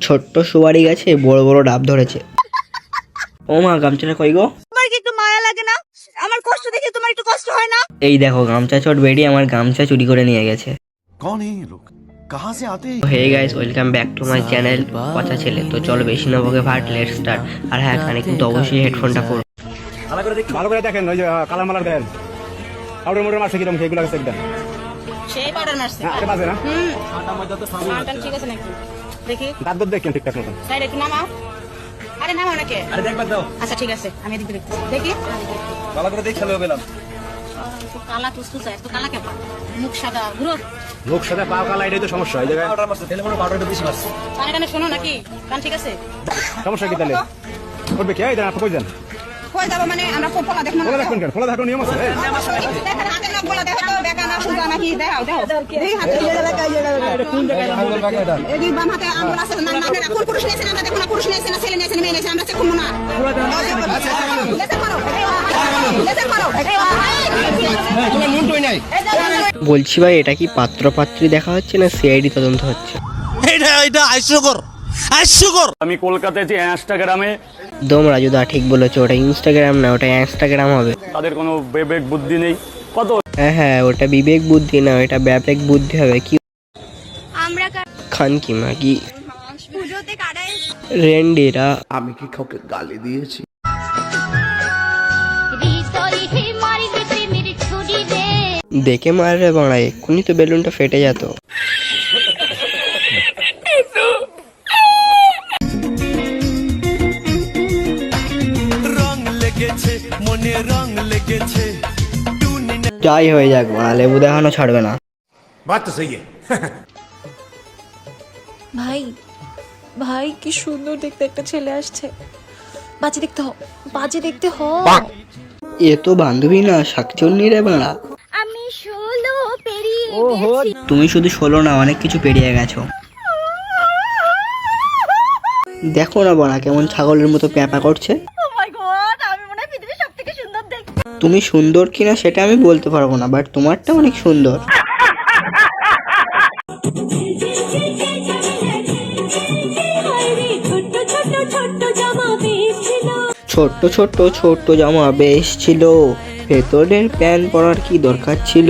ছোট্ট সুপারি গাছে বড় বড় ডাব ধরেছে। ও মা, গামছাটা কই গো? তোমার কি একটু মায়া লাগে না? আমার কষ্ট দেখে তোমার একটু কষ্ট হয় না? এই দেখো, গামছা চোট বেরিয়ে আমার গামছা চুরি করে নিয়ে গেছে। कौन है ये लोग, कहाँ से आते हैं? Hey guys, welcome back to my channel পচা ছেলে। তো চলো বেশি না বকে ভাট, লেটস স্টার্ট। আর হ্যাঁ, কানে কিন্তু অবশ্যই হেডফোনটা পরো। ভালো করে দেখেন, ওই যে কালার মালার দেন, পাউডার মোটর মারছে কিরকম সেগুলো চেক দেন। সেই পাউডার মারছে। আরে বাজে না, আটা ঠিক আছে নাকি? দেখি দাঁত দত দেখেন ঠিকঠাক মতন। সাইড একটু নামাও। আরে নামাও নাকি? আরে দেখবার দাও, আচ্ছা ঠিক আছে, আমি এদিকে দেখি। দেখি ভালো করে দেখে চলে পেলাম। তো কালা তুসতুস এত কালা কেন? মুখ সাদা ঘুরো। লোক সাথে পা কালা, এটাই তো সমস্যা। এই জায়গায় পাউডার মারছে, টেলিফোনে পাউডারটা বেশি মারছে। কানে কানে শোনো নাকি? কান ঠিক আছে? সমস্যা কি তাহলে? করবে কি? এই দেন, আপনি কই যান? কই যাব মানে আমরা ফোলা দেখব না? ফোলা দেখুন কেন? ফোলা দেখার নিয়ম আছে। এই, দেখেন হাতে না ফোলা দেখো তো বেকা না সুজা নাকি? দেখাও দাও। দেখি হাতে এটা কোন জায়গায় আঙ্গুল বাঁকা এটা? এই বাম হাতে আঙ্গুল আছে না? না কোন পুরুষ নিয়েছে না? দেখো না, পুরুষ নিয়েছে না, ছেলে নিয়েছে না, মেয়ে নিয়েছে, আমরা চেক করব না। লেসেন করো। লেসেন করো। তোমার মন টই নাই। বলছি ভাই, এটা কি পাত্র পাত্রী দেখা হচ্ছে না সিআইডি তদন্ত হচ্ছে? এটা হাস্যকর। আমি কলকাতায় যে ইনস্টাগ্রামে দম রাজুদা ঠিক বলেছো, ওটা ইনস্টাগ্রাম না, ওটা ইনস্টাগ্রাম হবে। তাদের কোনো বিবেক বুদ্ধি নেই। কত হ্যাঁ হ্যাঁ, ওটা বিবেক বুদ্ধি না, এটা ব্যাপক বুদ্ধি হবে। কি আমরা খান কি মা কি পুজোতে কাটাই রেন্ডিরা আমি কি কাউকে গালি দিয়েছি? দেখে মারলে বাড়া, এক্ষুনি তো বেলুনটা ফেটে যেত। রং লেগেছে মনে, রং লেগেছে। যাই হয়ে যাক, বাড়া লেবু দেখানো ছাড়বে না। বাত তো সহি ভাই ভাই কি সুন্দর দেখতে একটা ছেলে আসছে। বাজে দেখতে হ, বাজে দেখতে হ। এ তো বান্ধবী না, শাকচুন্নি রে বাড়া। আমি 16 পেরিয়ে তুমি শুধু 16 না, অনেক কিছু পেরিয়ে গেছো। দেখো না বাড়া, কেমন ছাগলের মতো প্যাপা করছে। ও মাই গড, আমি মনে হয় পৃথিবীর সবথেকে সুন্দর দেখতে। তুমি সুন্দর কিনা সেটা আমি বলতে পারবো না, বাট তোমারটা অনেক সুন্দর। ছোট্ট ছোট্ট ছোট্ট জামা বেশ ছিল, ভেতরের প্যান্ট পরার কি দরকার ছিল?